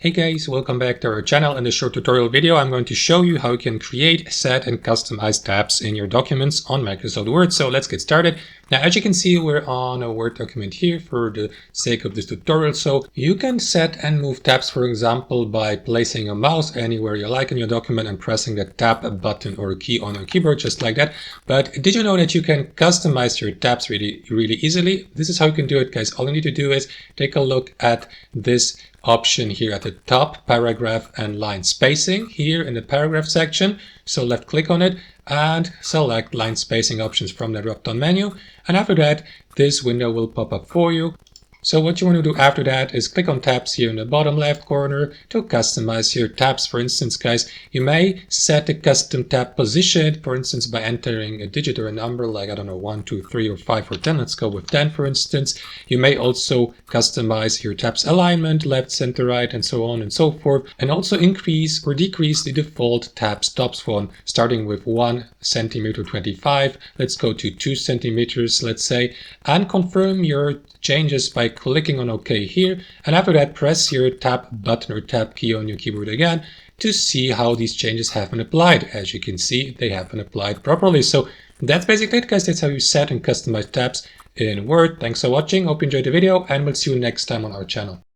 Hey guys, welcome back to our channel. In this short tutorial video, I'm going to show you how you can create, set and customize tabs in your documents on Microsoft Word. So let's get started. Now, as you can see, we're on a Word document here for the sake of this tutorial. So you can set and move tabs, for example, by placing a mouse anywhere you like in your document and pressing the tab button or key on your keyboard, just like that. But did you know that you can customize your tabs really easily? This is how you can do it, guys. All you need to do is take a look at this option here at the top, paragraph and line spacing here in the paragraph section. So left click on it and select line spacing options from the drop down menu. And after that, this window will pop up for you. So what you want to do after that is click on tabs here in the bottom left corner to customize your tabs. For instance, guys, you may set a custom tab position, for instance, by entering a digit or a number like, I don't know, 1, 2, 3, or 5 or 10. Let's go with 10, for instance. You may also customize your tabs alignment, left, center, right, and so on and so forth. And also increase or decrease the default tab stops font, starting with 1 centimeter 25. Let's go to 2 centimeters, let's say, and confirm your changes by clicking on OK here, and after that press your tab button or tab key on your keyboard again to see how these changes have been applied. As you can see, they have been applied properly. So that's basically it, guys. That's how you set and customize tabs in Word. Thanks for watching. Hope you enjoyed the video, and we'll see you next time on our channel.